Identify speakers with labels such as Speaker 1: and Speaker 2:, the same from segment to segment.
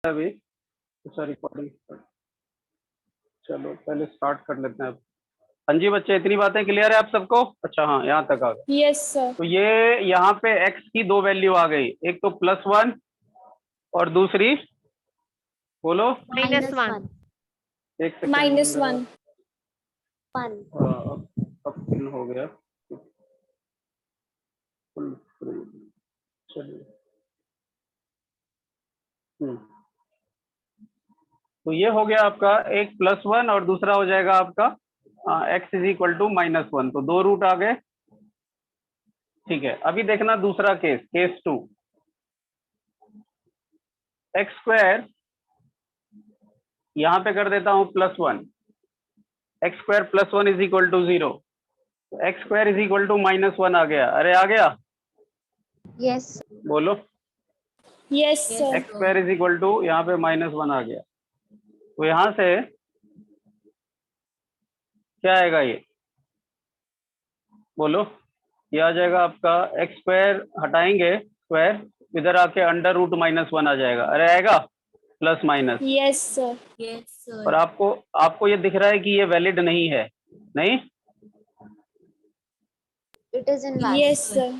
Speaker 1: अभी रिकॉर्डिंग। चलो पहले स्टार्ट कर लेते हैं। हाँ जी बच्चे, इतनी बातें क्लियर है आप सबको? अच्छा हाँ, यहाँ तक आ गए।
Speaker 2: Yes sir.
Speaker 1: तो ये यहाँ पे x की दो वैल्यू आ गई, एक तो +1 और दूसरी बोलो
Speaker 3: -1
Speaker 1: एक सेकंड।
Speaker 2: -1
Speaker 1: अब फिल हो गया। चलिए तो ये हो गया आपका एक +1 और दूसरा हो जाएगा आपका x इज इक्वल टू -1। तो दो रूट आ गए। ठीक है, अभी देखना दूसरा केस, केस 2। x² यहाँ पे कर देता हूँ +1, x² +1 is equal to 0। x² is equal to -1 आ गया। अरे आ गया?
Speaker 3: यस
Speaker 1: बोलो।
Speaker 2: Yes sir.
Speaker 1: x² is equal to यहाँ पे -1 आ गया। तो यहाँ से क्या आएगा ये? बोलो। ये आ जाएगा आपका x² हटाएंगे स्क्वायर, इधर आके अंडर रूट -1 आ जाएगा। अरे आएगा प्लस माइनस।
Speaker 2: Yes sir.
Speaker 1: और आपको ये दिख रहा है कि ये वैलिड नहीं है, नहीं?
Speaker 3: It is invalid.
Speaker 2: Yes sir.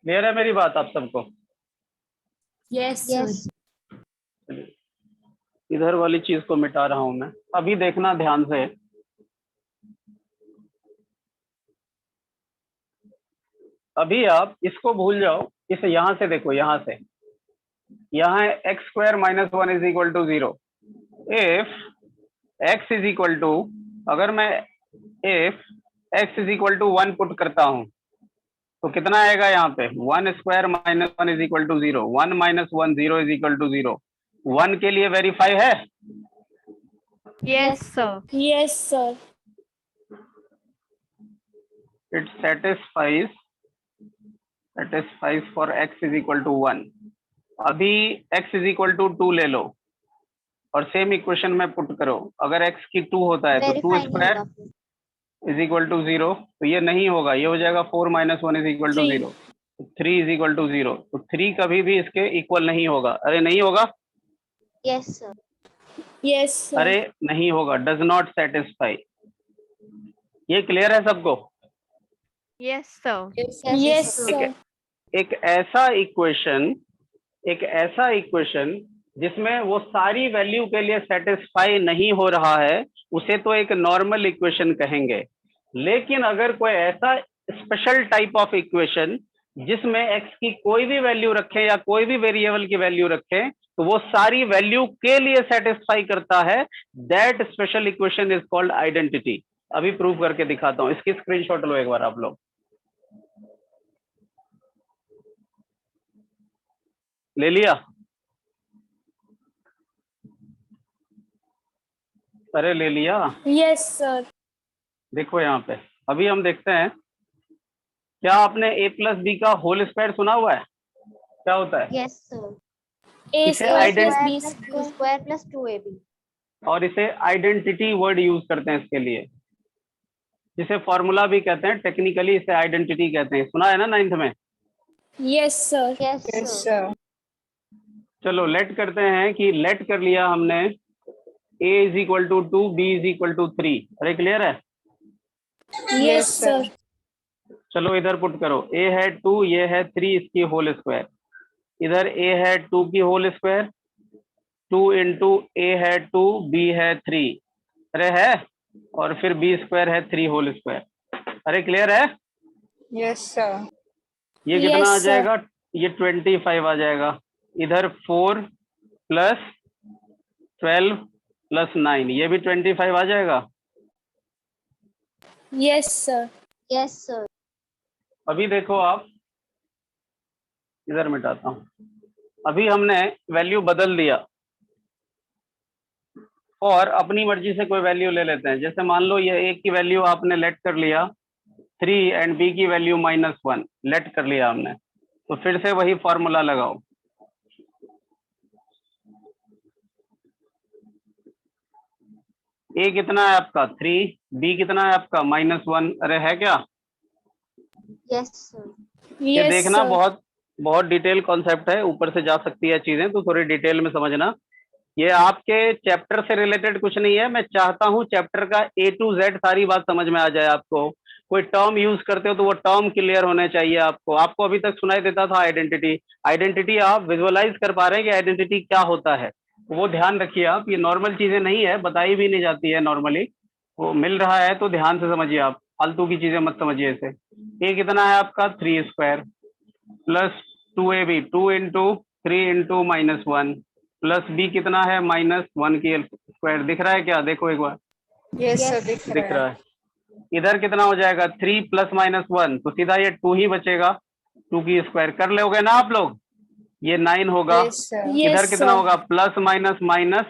Speaker 1: Clear है मेरी बात आप सबको?
Speaker 2: यस
Speaker 3: यस
Speaker 1: चलिए, इधर वाली चीज को मिटा रहा हूं मैं। अभी देखना ध्यान से। अभी आप इसको भूल जाओ, इसे यहां से देखो, यहां से। यहाँ है x² -1 is equal to 0। If x is equal to, अगर मैं if x is equal to 1 put करता हूं तो कितना आएगा यहाँ पे? 1² -1 is equal to 0। 1 - 1 0 is equal to 0। 1 के लिए वेरीफाई है?
Speaker 3: Yes sir.
Speaker 2: Yes sir.
Speaker 1: It satisfies for x is equal to 1। अभी x इज इक्वल टू 2 ले लो और सेम इक्वेशन में पुट करो। अगर x की 2 होता है तो 2² इज इक्वल टू 0, तो ये नहीं होगा, ये हो जाएगा 4 - 1 is equal to 0। 3 is equal to 0, तो 3 कभी भी इसके इक्वल नहीं होगा। अरे नहीं होगा?
Speaker 3: Yes sir.
Speaker 2: Yes sir.
Speaker 1: अरे नहीं होगा, डज नॉट सेटिस्फाई। ये क्लियर है सबको?
Speaker 3: Yes sir.
Speaker 2: Yes sir.
Speaker 1: एक ऐसा इक्वेशन जिसमें वो सारी वैल्यू के लिए सेटिस्फाई नहीं हो रहा है, उसे तो एक नॉर्मल इक्वेशन कहेंगे। लेकिन अगर कोई ऐसा स्पेशल टाइप ऑफ इक्वेशन जिसमें x की कोई भी वैल्यू रखें या कोई भी वेरिएबल की वैल्यू रखें तो वो सारी वैल्यू के लिए सेटिस्फाई करता है, that special equation is called identity. अभी प्रूव करके दिखाता हूं, इसकी स्क्रीनशॉट लो एक बार आप लोग। ले लिया? अरे ले लिया?
Speaker 2: Yes sir.
Speaker 1: देखो यहाँ पे अभी हम देखते हैं। क्या आपने a प्लस बी का होल स्क्वायर सुना हुआ है? क्या होता है?
Speaker 3: Yes sir.
Speaker 1: इसे आइडेंटिटी
Speaker 3: स्क्वायर प्लस 2ab।
Speaker 1: और इसे आइडेंटिटी वर्ड यूज करते हैं इसके लिए, जिसे फॉर्मूला भी कहते हैं, टेक्निकली इसे आइडेंटिटी कहते हैं। सुना है ना 9th में?
Speaker 2: Yes sir.
Speaker 3: Yes sir.
Speaker 1: चलो लेट करते हैं कि लेट कर लिया हमने a is equal to 2, b is equal to 3। अरे क्लियर है?
Speaker 2: Yes sir.
Speaker 1: चलो इधर पुट करो, a है 2, ये है 3, इसकी होल स्क्वायर। इधर a है 2 की होल स्क्वायर, 2 इंटू a है 2, b है 3। अरे है? और फिर b स्क्वायर है 3 होल स्क्वायर। अरे क्लियर है?
Speaker 4: Yes sir.
Speaker 1: ये कितना
Speaker 2: Yes,
Speaker 1: आ
Speaker 2: sir.
Speaker 1: जाएगा? ये 25 आ जाएगा। इधर 4 प्लस 12 प्लस 9, ये भी 25 आ जाएगा।
Speaker 2: Yes sir.
Speaker 3: Yes sir.
Speaker 1: अभी देखो आप, इधर मिटाता हूं। अभी हमने वैल्यू बदल दिया और अपनी मर्जी से कोई वैल्यू ले लेते हैं। जैसे मान लो ये a की वैल्यू आपने लेट कर लिया 3 एंड b की वैल्यू -1 लेट कर लिया हमने। तो फिर से वही फॉर्मूला लगाओ। a कितना है आपका 3, b कितना है आपका -1। अरे है क्या?
Speaker 3: Yes sir.
Speaker 1: ये
Speaker 2: यस
Speaker 1: देखना
Speaker 2: सर।
Speaker 1: बहुत डिटेल कॉन्सेप्ट है, ऊपर से जा सकती है चीजें, तो थोड़ी डिटेल में समझना। ये आपके चैप्टर से रिलेटेड कुछ नहीं है, मैं चाहता हूँ चैप्टर का A to Z सारी बात समझ में आ जाए आपको। कोई टर्म यूज करते हो तो वो टर्म क्लियर होने चाहिए आपको। आपको अभी तक सुनाई देता था आइडेंटिटी, आइडेंटिटी आप विजुअलाइज कर पा रहे हैं कि आइडेंटिटी क्या होता है, वो ध्यान रखिए आप। ये नॉर्मल चीजें नहीं है, बताई भी नहीं जाती है नॉर्मली, वो मिल रहा है तो ध्यान से समझिए आप, फालतू की चीजें मत समझिए इसे। ये कितना है आपका 3 square plus 2ab, 2 into 3 into -1 plus b कितना है -1 की स्क्वायर। दिख रहा है क्या? देखो एक बार,
Speaker 4: Yes, sir.
Speaker 3: Yes.
Speaker 1: दिख रहा है। इधर कितना हो जाएगा 3 प्लस -1, तो सीधा ये 2 ही बचेगा, 2 की स्क्वायर कर लोगे ना आप लोग, ये 9 होगा।
Speaker 4: Yes, sir.
Speaker 2: Yes,
Speaker 1: इधर कितना
Speaker 2: sir.
Speaker 1: होगा प्लस माइनस माइनस,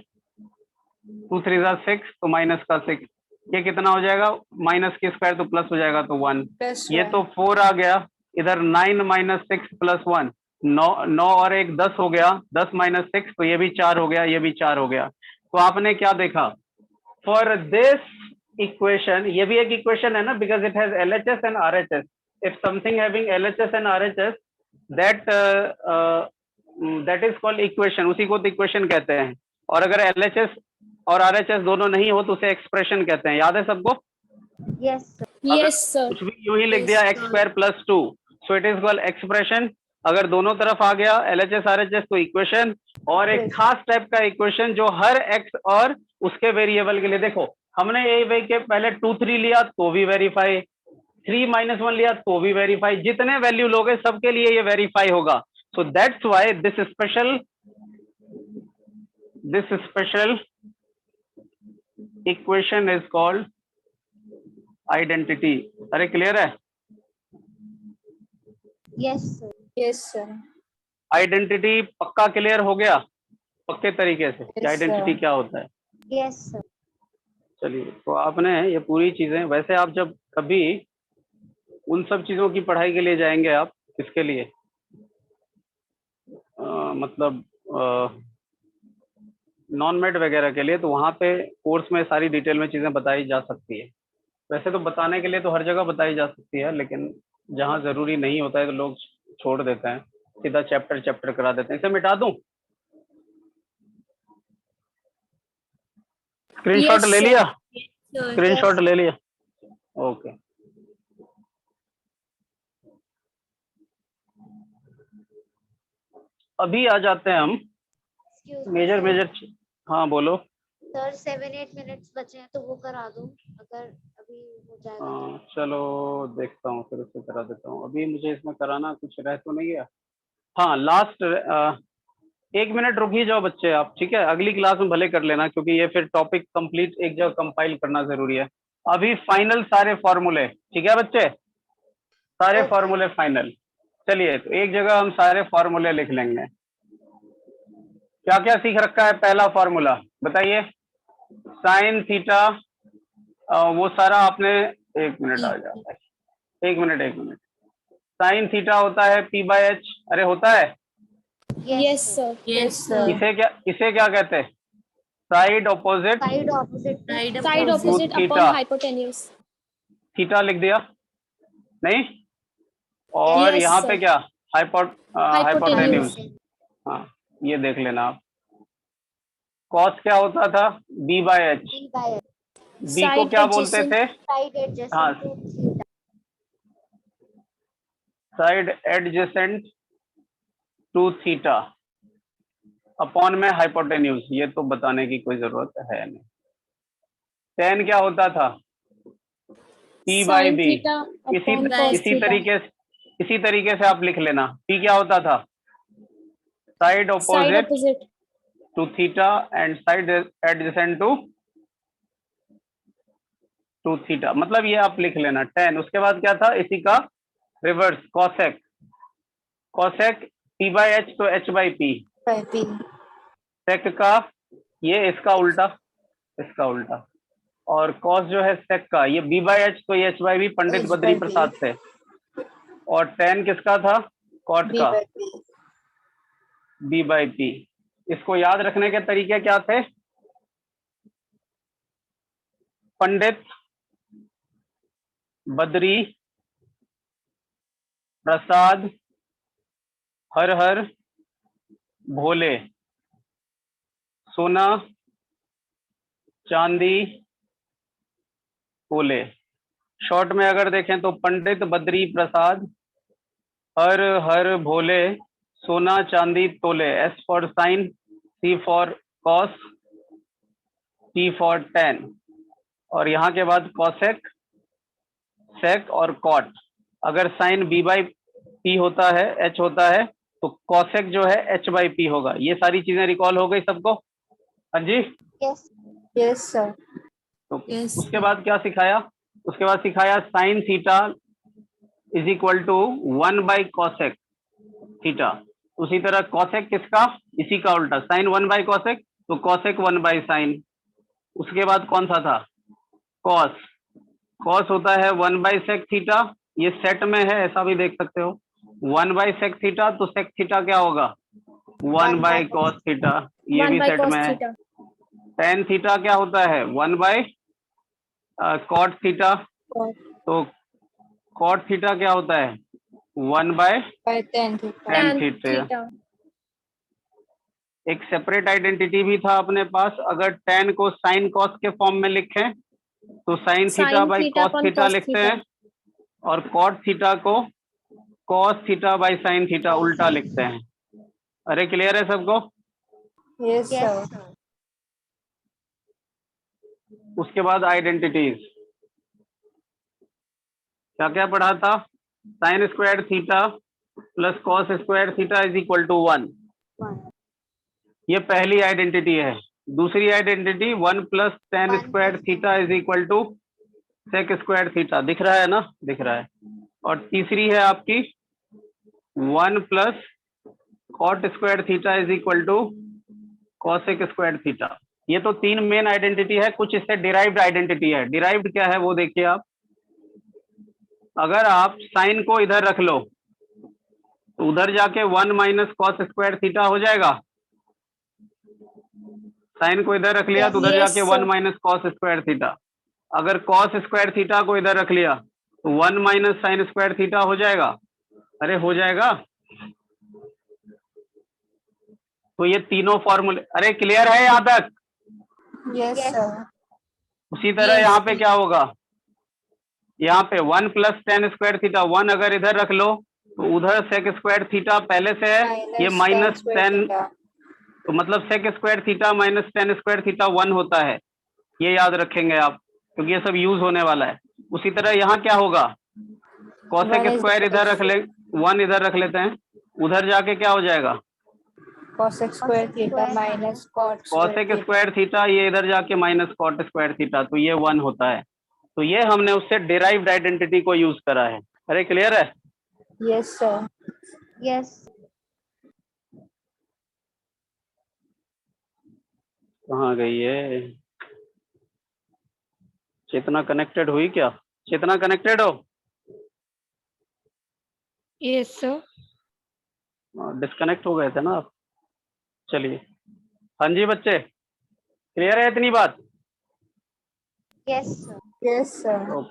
Speaker 1: 2 3 6, तो माइनस का 6, ये कितना हो जाएगा माइनस की स्क्वायर तो प्लस हो जाएगा तो 1,
Speaker 4: Plus
Speaker 1: ये
Speaker 4: 1.
Speaker 1: तो 4 आ गया। इधर 9 माइनस 6 प्लस 1, 9 और 1 10 हो गया, 10 माइनस 6 तो ये भी 4 हो गया, ये भी 4 हो गया। तो आपने क्या देखा फॉर दिस इक्वेशन, ये भी एक इक्वेशन है ना, because it has LHS and RHS। If something having LHS and RHS, that that is called equation, उसी को तो इक्वेशन कहते हैं। और अगर LHS और RHS दोनों नहीं हो तो उसे एक्सप्रेशन कहते हैं। याद है सबको?
Speaker 3: Yes, sir.
Speaker 1: अगर
Speaker 2: Yes, sir.
Speaker 1: कुछ भी यूं ही लिख दिया x square plus 2, so it is called expression. अगर दोनों तरफ आ गया LHS RHS तो इक्वेशन। और एक खास टाइप का इक्वेशन जो हर x और उसके वेरिएबल के लिए, देखो हमने ये वे के पहले 2 3 लिया तो भी वेरीफाई, 3 -1 लिया तो भी वेरीफाई, जितने वैल्यू लोगे सबके लिए ये वेरीफाई होगा। So that's why this special equation is called identity. अरे क्लियर है?
Speaker 3: Yes, sir.
Speaker 4: Yes, sir.
Speaker 1: Identity पक्का क्लियर हो गया पक्के तरीके से कि
Speaker 4: Yes,
Speaker 1: आइडेंटिटी
Speaker 4: sir.
Speaker 1: क्या होता है?
Speaker 3: Yes, sir.
Speaker 1: चलिए, तो आपने ये पूरी चीजें, वैसे आप जब कभी उन सब चीजों की पढ़ाई के लिए जाएंगे, आप किसके लिए मतलब नॉन मेड वगैरह के लिए, तो वहाँ पे कोर्स में सारी डिटेल में चीजें बताई जा सकती है। वैसे तो बताने के लिए तो हर जगह बताई जा सकती है, लेकिन जहाँ जरूरी नहीं होता है तो लोग छोड़ देते हैं, सीधा चैप्टर चैप्टर करा देते हैं। इसे मिटा दूं? स्क्रीनशॉट
Speaker 2: Yes,
Speaker 1: ले
Speaker 2: sir.
Speaker 1: लिया?
Speaker 2: Sir.
Speaker 1: स्क्रीनशॉट ले लिया? ओके। अभी आ जाते हैं हम
Speaker 3: Excuse me,
Speaker 1: major
Speaker 3: sir.
Speaker 1: Major. हाँ बोलो।
Speaker 3: सर 7-8 मिनट्स बचे हैं तो वो करा दो, अगर अभी हो जाएगा तो।
Speaker 1: चलो देखता हूँ, फिर उससे करा देता हूँ। अभी मुझे इसमें कराना कुछ रह तो नहीं गया? हाँ लास्ट 1 मिनट रुक ही जाओ बच्चे आप, ठीक है? अगली क्लास में भले कर लेना, क्योंकि ये फिर टॉपिक कंप्लीट एक जगह कंपाइल करना जरूरी है। अभी फाइनल सारे फॉर्मूले, ठीक है बच्चे? सारे
Speaker 3: Okay.
Speaker 1: फॉर्मूले फाइनल। चलिए, तो एक जगह हम सारे फॉर्मूले लिख लेंगे। क्या क्या सीख रखा है? पहला फॉर्मूला बताइए। साइन थीटा, वो सारा आपने, 1 मिनट आ जाता है, 1 मिनट। साइन थीटा होता है P/H। अरे होता है?
Speaker 2: Yes, sir.
Speaker 4: Yes, sir.
Speaker 1: इसे क्या कहते हैं? Side opposite
Speaker 3: Side opposite to
Speaker 2: Side
Speaker 3: theta.
Speaker 2: opposite upon
Speaker 1: theta.
Speaker 2: hypotenuse.
Speaker 1: Theta लिख दिया नहीं? और
Speaker 2: Yes,
Speaker 1: यहाँ
Speaker 2: sir.
Speaker 1: पे क्या? हाइपोटेन्यूज।
Speaker 2: Hypotenuse.
Speaker 1: हाँ, ये देख लेना आप। कॉस क्या होता था? B/H।
Speaker 3: B by H.
Speaker 1: B को
Speaker 2: Side
Speaker 1: क्या बोलते
Speaker 2: adjacent.
Speaker 1: थे?
Speaker 3: Side adjacent
Speaker 1: हाँ,
Speaker 3: to theta.
Speaker 1: Side adjacent to theta upon में हाइपोटेन्यूज। ये तो बताने की कोई जरूरत है नहीं। टेन क्या होता था? P/B।
Speaker 2: Sin theta
Speaker 1: इसी
Speaker 2: upon cos
Speaker 1: इसी
Speaker 2: theta.
Speaker 1: इसी तरीके से आप लिख लेना। P क्या होता था? Side
Speaker 2: Side
Speaker 1: opposite
Speaker 2: opposite.
Speaker 1: To theta and side adjacent to theta, मतलब ये आप लिख लेना 10। उसके बाद क्या था? इसी का रिवर्स, कॉसेक। कॉसेक P/H तो H/P।
Speaker 4: By P.
Speaker 1: सेक का ये इसका उल्टा, इसका उल्टा। और कॉस जो है सेक का, ये B/H तो ये H/P, Pandit
Speaker 4: H
Speaker 1: Badri
Speaker 4: by P.
Speaker 1: प्रसाद से। और टेन किसका था? कॉट
Speaker 4: B
Speaker 1: का,
Speaker 4: by P.
Speaker 1: B/P। इसको याद रखने के तरीके क्या थे? पंडित बद्री प्रसाद हर हर भोले, सोना चांदी तोले। शॉर्ट में अगर देखें तो पंडित बद्री प्रसाद, हर हर भोले, सोना चांदी तोले। S for sine, C for cos, T for tan. और यहाँ के बाद कॉसेक, सेक और कॉट। अगर साइन बी बाई पी होता है, एच होता है, तो कॉसेक जो है एच बाई पी होगा। ये सारी चीजें रिकॉल हो गई सबको? हाँ जी।
Speaker 3: Yes
Speaker 4: Yes, sir.
Speaker 1: तो
Speaker 2: Yes,
Speaker 1: उसके
Speaker 2: sir.
Speaker 1: बाद क्या सिखाया? उसके बाद सिखाया sine theta is equal to 1/कॉसेक थीटा। उसी तरह कॉसेक किसका? इसी का उल्टा, साइन 1/कॉसेक, तो कॉसेक 1/साइन। उसके बाद कौन सा था? कॉस। कॉस होता है 1/सेक थीटा, ये सेट में है, ऐसा भी देख सकते हो। 1/सेक थीटा, तो सेक थीटा क्या होगा? 1/कॉस थीटा, ये
Speaker 2: One
Speaker 1: भी
Speaker 2: by
Speaker 1: सेट
Speaker 2: cos
Speaker 1: में है।
Speaker 2: theta.
Speaker 1: टेन थीटा क्या होता है? 1/कॉट थीटा,
Speaker 4: Cot
Speaker 1: तो कॉट थीटा क्या होता है? 1/tan
Speaker 4: by tan theta.
Speaker 2: Tan
Speaker 1: theta.
Speaker 2: theta.
Speaker 1: एक सेपरेट आइडेंटिटी भी था अपने पास, अगर tan को साइन कॉस के फॉर्म में लिखें तो sine theta
Speaker 2: Sin
Speaker 1: by
Speaker 2: theta
Speaker 1: cos
Speaker 2: upon
Speaker 1: theta
Speaker 2: cos
Speaker 1: लिखते
Speaker 2: theta.
Speaker 1: हैं, और कॉट थीटा को cos theta by sine theta उल्टा लिखते हैं। अरे क्लियर है सबको?
Speaker 4: Yes,
Speaker 3: yes
Speaker 4: sir.
Speaker 3: सर।
Speaker 1: उसके बाद आइडेंटिटीज क्या क्या पढ़ा था? Sine square theta plus cos square theta is equal to 1, ये पहली आइडेंटिटी है। दूसरी identity 1 plus tan square theta is equal to sec square theta, दिख रहा है ना? दिख रहा है। और तीसरी है आपकी 1 plus cot square theta is equal to cosec square theta. ये तो तीन मेन आइडेंटिटी है, कुछ इससे डिराइव्ड आइडेंटिटी है। डिराइव्ड क्या है वो देखिए आप। अगर आप साइन को इधर रख लो तो उधर जाके 1 माइनस कॉस स्क्वायर थीटा हो जाएगा। साइन को इधर रख लिया तो उधर
Speaker 2: Yes,
Speaker 1: जाके
Speaker 2: sir.
Speaker 1: 1 minus cos square theta. अगर कॉस स्क्वायर थीटा को इधर रख लिया तो 1 माइनस साइन स्क्वायर थीटा हो जाएगा। अरे हो जाएगा। तो ये तीनों फॉर्मूले, अरे क्लियर है यहाँ तक?
Speaker 4: Yes,
Speaker 3: Yes.
Speaker 4: sir.
Speaker 1: उसी तरह
Speaker 2: Yes,
Speaker 1: यहाँ पे
Speaker 2: sir.
Speaker 1: क्या होगा? यहाँ पे 1 प्लस टेन स्क्वायर थीटा, 1 अगर इधर रख लो तो उधर सेक स्क्वायर थीटा पहले से है, ये
Speaker 4: Minus tan
Speaker 1: minus
Speaker 4: square
Speaker 1: tan,
Speaker 4: theta.
Speaker 1: तो मतलब sec square theta minus tan square theta 1 होता है। ये याद रखेंगे आप, क्योंकि ये सब यूज होने वाला है। उसी तरह यहाँ क्या होगा? कॉसेक
Speaker 4: 1 is
Speaker 1: स्क्वायर इधर
Speaker 4: equals
Speaker 1: रख ले, 1 इधर रख लेते हैं, उधर जाके क्या हो जाएगा?
Speaker 4: cosec square theta minus cot square
Speaker 1: cosec
Speaker 4: theta.
Speaker 1: Square theta, ये इधर जाके माइनस कॉट स्क्वायर थीटा, तो ये 1 होता है। तो ये हमने उससे डिराइव्ड आइडेंटिटी को यूज करा है। अरे क्लियर है?
Speaker 4: Yes, sir.
Speaker 3: यस
Speaker 1: कहाँ गई है चेतना? कनेक्टेड हुई क्या? चेतना कनेक्टेड हो?
Speaker 2: Yes, sir.
Speaker 1: डिस्कनेक्ट हो गए थे ना आप? चलिए, हाँ जी बच्चे, क्लियर है इतनी बात?
Speaker 3: Yes sir.
Speaker 4: Yes, sir.
Speaker 1: तो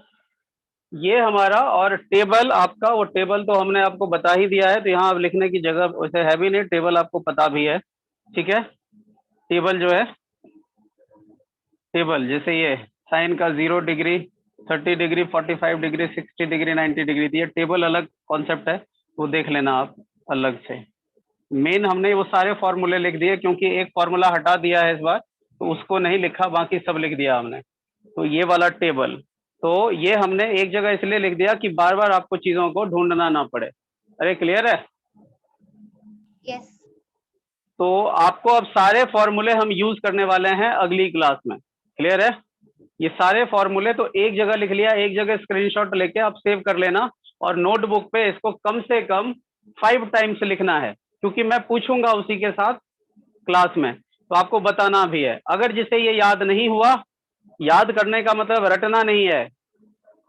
Speaker 1: ये हमारा, और टेबल आपका, वो टेबल तो हमने आपको बता ही दिया है, तो यहाँ अब लिखने की जगह वैसे है भी नहीं, टेबल आपको पता भी है। ठीक है, टेबल जो है, टेबल जैसे ये साइन का 0 degree, 30 degree, 45 degree, 60 degree, 90 degree, तो ये टेबल अलग कॉन्सेप्ट है, वो देख लेना आप अलग से। मेन हमने वो सारे फॉर्मूले लिख दिए, क्योंकि एक फॉर्मूला हटा दिया है इस बार, तो उसको नहीं लिखा, बाकी सब लिख दिया हमने। तो ये वाला टेबल, तो ये हमने एक जगह इसलिए लिख दिया कि बार बार आपको चीजों को ढूंढना ना पड़े। अरे क्लियर है?
Speaker 3: यस
Speaker 1: तो आपको अब सारे फॉर्मूले हम यूज करने वाले हैं अगली क्लास में। क्लियर है? ये सारे फॉर्मूले तो एक जगह लिख लिया, एक जगह स्क्रीनशॉट लेके आप सेव कर लेना, और नोटबुक पे इसको कम से कम 5 टाइम्स लिखना है, क्योंकि मैं पूछूंगा उसी के साथ क्लास में, तो आपको बताना भी है। अगर जिसे ये याद नहीं हुआ, याद करने का मतलब रटना नहीं है,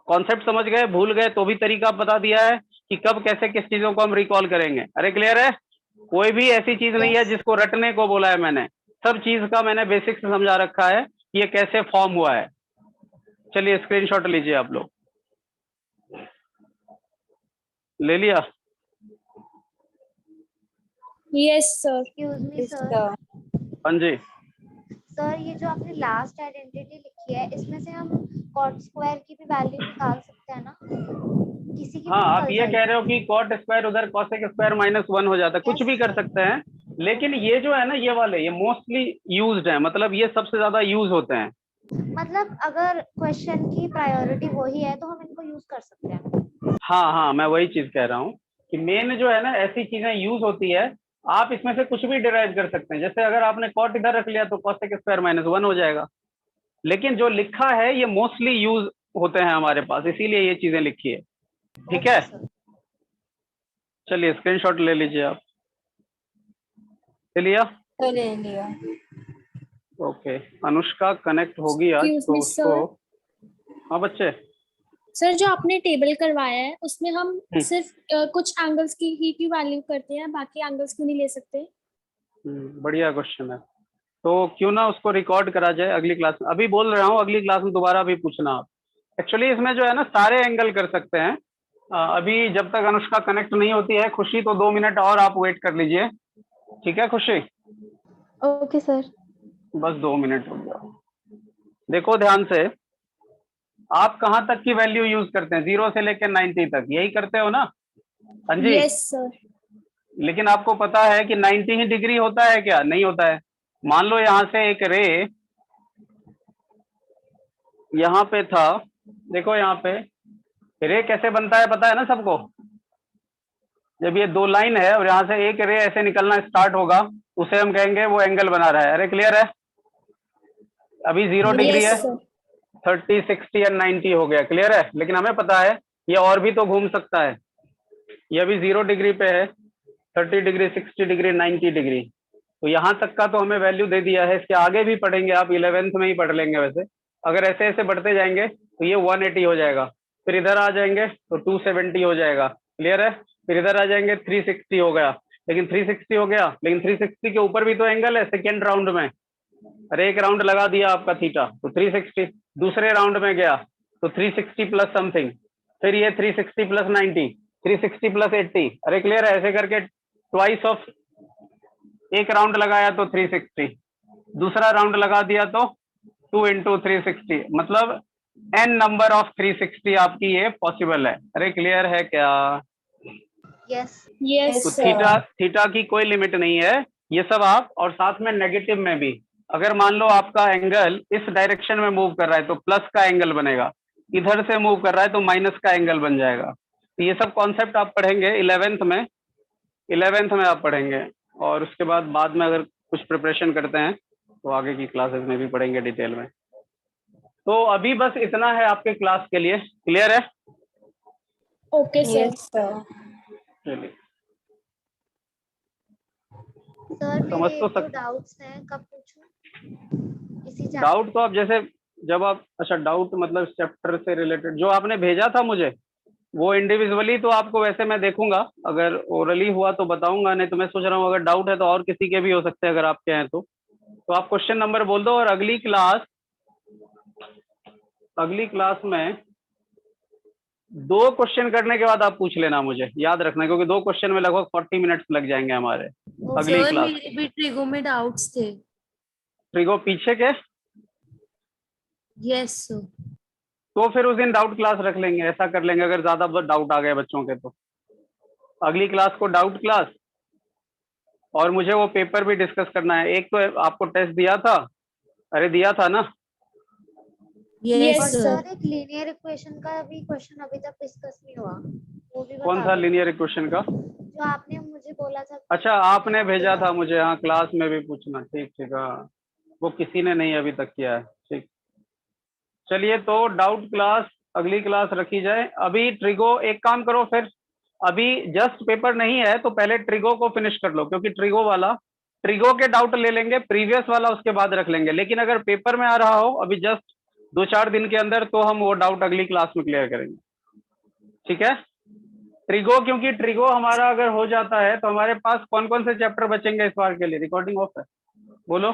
Speaker 1: कॉन्सेप्ट समझ गए, भूल गए तो भी तरीका बता दिया है कि कब कैसे किस चीजों को हम रिकॉल करेंगे। अरे क्लियर है? कोई भी ऐसी चीज नहीं है जिसको रटने को बोला है मैंने, सब चीज का मैंने बेसिक से समझा रखा है कि ये कैसे फॉर्म हुआ है। चलिए स्क्रीनशॉट लीजिए आप लोग, ले लिया?
Speaker 2: Yes, sir.
Speaker 3: Excuse me
Speaker 4: Yes,
Speaker 3: sir.
Speaker 4: sir.
Speaker 1: हाँ जी।
Speaker 3: सर ये जो आपने लास्ट आइडेंटिटी लिखी है इसमें से हम कॉट स्क्वायर की भी वैल्यू निकाल सकते हैं ना, किसी की भी
Speaker 1: हाँ, आप
Speaker 3: निकल
Speaker 1: ये कह
Speaker 3: जाएगी।
Speaker 1: रहे हो कि कॉट स्क्वायर उधर कॉसेक स्क्वायर -1 हो जाता है, कुछ
Speaker 3: Yes,
Speaker 1: भी कर
Speaker 3: sir.
Speaker 1: सकते हैं। लेकिन ये जो है ना, ये वाले ये मोस्टली यूज्ड है, मतलब ये सबसे ज्यादा यूज होते हैं।
Speaker 3: मतलब अगर क्वेश्चन की प्रायोरिटी वही है तो हम इनको यूज कर सकते हैं।
Speaker 1: हाँ हाँ, मैं वही चीज कह रहा हूँ कि मेन जो है ना, ऐसी चीजें यूज होती है। आप इसमें से कुछ भी डिराइव कर सकते हैं। जैसे अगर आपने कॉट इधर रख लिया तो कॉसेक स्क्वायर -1 हो जाएगा। लेकिन जो लिखा है ये मोस्टली यूज होते हैं हमारे पास, इसीलिए ये चीजें लिखी है। ठीक है,
Speaker 3: ओके सर।
Speaker 1: चलिए स्क्रीनशॉट ले लीजिए आप। ले लिया?
Speaker 4: तो ले लिया।
Speaker 1: ओके, अनुष्का कनेक्ट होगी आज
Speaker 2: Excuse
Speaker 1: तो
Speaker 2: me,
Speaker 1: उसको।
Speaker 2: sir.
Speaker 1: हाँ बच्चे।
Speaker 2: सर जो आपने टेबल करवाया है उसमें हम
Speaker 1: हम्म,
Speaker 2: सिर्फ कुछ एंगल्स की ही की वैल्यू करते हैं, बाकी एंगल्स क्यों नहीं ले सकते?
Speaker 1: बढ़िया क्वेश्चन है। तो क्यों ना उसको रिकॉर्ड करा जाए अगली क्लास में। अभी बोल रहा हूँ अगली क्लास में दोबारा भी पूछना आप। एक्चुअली इसमें जो है ना, सारे एंगल कर सकते हैं। अभी जब तक अनुष्का कनेक्ट नहीं होती है, खुशी, तो 2 मिनट और आप वेट कर लीजिए। ठीक है खुशी?
Speaker 3: Okay sir.
Speaker 1: बस 2 मिनट हो गया। देखो ध्यान से, आप कहाँ तक की वैल्यू यूज करते हैं? 0 से लेकर 90 तक, यही करते हो ना? हाँ जी।
Speaker 2: Yes, sir.
Speaker 1: लेकिन आपको पता है कि 90 ही डिग्री होता है क्या? नहीं होता है। मान लो यहाँ से एक रे यहाँ पे था। देखो यहाँ पे रे कैसे बनता है, पता है ना सबको? जब ये दो लाइन है और यहाँ से एक रे ऐसे निकलना स्टार्ट होगा, उसे हम कहेंगे वो एंगल बना रहा है। अरे क्लियर है? अभी 0 डिग्री
Speaker 2: Yes,
Speaker 1: है,
Speaker 2: sir.
Speaker 1: 30, 60 या 90 हो गया। क्लियर है? लेकिन हमें पता है ये और भी तो घूम सकता है। ये अभी 0 डिग्री पे है, 30 डिग्री, 60 डिग्री, 90 डिग्री। तो यहाँ तक का तो हमें वैल्यू दे दिया है। इसके आगे भी पढ़ेंगे, आप 11th में ही पढ़ लेंगे वैसे। अगर ऐसे ऐसे बढ़ते जाएंगे तो ये 180 हो जाएगा। फिर इधर आ जाएंगे तो 270 हो जाएगा। क्लियर है? फिर इधर आ जाएंगे 360 हो गया। लेकिन 360 हो गया, लेकिन 360 के ऊपर भी तो एंगल है सेकेंड राउंड में। अरे एक राउंड लगा दिया आपका थीटा तो 360। दूसरे राउंड में गया तो 360 प्लस समथिंग। फिर ये 360 प्लस 90, 360 प्लस 80। अरे क्लियर है? ऐसे करके ट्वाइस ऑफ एक राउंड लगाया तो 360, दूसरा राउंड लगा दिया तो 2 इंटू 360, मतलब n नंबर ऑफ 360 आपकी ये पॉसिबल है। अरे क्लियर है क्या?
Speaker 3: यस।
Speaker 2: Yes,
Speaker 1: तो
Speaker 4: Yes,
Speaker 2: sir.
Speaker 1: Theta
Speaker 4: sir.
Speaker 1: Theta की कोई लिमिट नहीं है। ये सब आप, और साथ में नेगेटिव में भी, अगर मान लो आपका एंगल इस डायरेक्शन में मूव कर रहा है तो प्लस का एंगल बनेगा, इधर से मूव कर रहा है तो माइनस का एंगल बन जाएगा। तो ये सब कॉन्सेप्ट आप पढ़ेंगे 11th में। 11th में आप पढ़ेंगे, और उसके बाद में अगर कुछ प्रिपरेशन करते हैं तो आगे की क्लासेस में भी पढ़ेंगे डिटेल में। तो अभी बस इतना है आपके क्लास के लिए। क्लियर है?
Speaker 2: Okay, sir.
Speaker 4: Yes, sir.
Speaker 1: चलिए,
Speaker 3: सर
Speaker 1: समझ
Speaker 3: मेरे
Speaker 1: तो
Speaker 3: एक दो
Speaker 1: सक
Speaker 3: डाउट्स हैं, कब पूछूं इसी चैप्टर?
Speaker 1: डाउट तो आप जैसे, जब आप, अच्छा डाउट मतलब चैप्टर से रिलेटेड जो आपने भेजा था मुझे, वो इंडिविजुअली तो आपको वैसे मैं देखूंगा। अगर ओरली हुआ तो बताऊंगा, नहीं तो मैं सोच रहा हूँ अगर डाउट है तो और किसी के भी हो सकते हैं, अगर आपके हैं तो आप क्वेश्चन नंबर बोल दो। और अगली क्लास में 2 क्वेश्चन करने के बाद आप पूछ लेना, मुझे याद रखना, क्योंकि 2 क्वेश्चन में लगभग 40 मिनट्स लग जाएंगे हमारे। अगली
Speaker 2: सर
Speaker 1: क्लास
Speaker 2: मेरे भी ट्रिगो में डाउट्स थे।
Speaker 1: ट्रिगो पीछे के,
Speaker 2: यस सर।
Speaker 1: तो फिर उस दिन डाउट क्लास रख लेंगे। ऐसा कर लेंगे, अगर ज्यादा डाउट आ गए बच्चों के तो अगली क्लास को डाउट क्लास। और मुझे वो पेपर भी डिस्कस करना है। एक तो आपको टेस्ट दिया था, अरे दिया था ना?
Speaker 2: यस
Speaker 3: और
Speaker 2: सर।
Speaker 3: सर एक लीनियर इक्वेशन का भी क्वेश्चन अभी तक डिस्कस नहीं हुआ, वो भी
Speaker 1: कौन
Speaker 3: बता
Speaker 1: सा
Speaker 3: दो।
Speaker 1: लीनियर इक्वेशन का?
Speaker 3: जो आपने मुझे बोला था कि
Speaker 1: अच्छा, आपने
Speaker 3: आपके
Speaker 1: भेजा था
Speaker 3: पास।
Speaker 1: मुझे, हाँ क्लास में भी पूछना। ठीक ठीक, हाँ वो किसी ने नहीं अभी तक किया है। ठीक, चलिए तो डाउट क्लास अगली क्लास रखी जाए। अभी ट्रिगो एक काम करो फिर, अभी जस्ट पेपर नहीं है तो पहले ट्रिगो को फिनिश कर लो, क्योंकि ट्रिगो के डाउट ले लेंगे, प्रीवियस वाला उसके बाद रख लेंगे। लेकिन अगर पेपर में आ रहा हो अभी जस्ट 2-4 दिन के अंदर, तो हम वो डाउट अगली क्लास में क्लियर करेंगे। ठीक है? ट्रिगो, क्योंकि ट्रिगो हमारा अगर हो जाता है तो हमारे पास कौन कौन से चैप्टर बचेंगे इस बार के लिए? रिकॉर्डिंग ऑफ है, बोलो।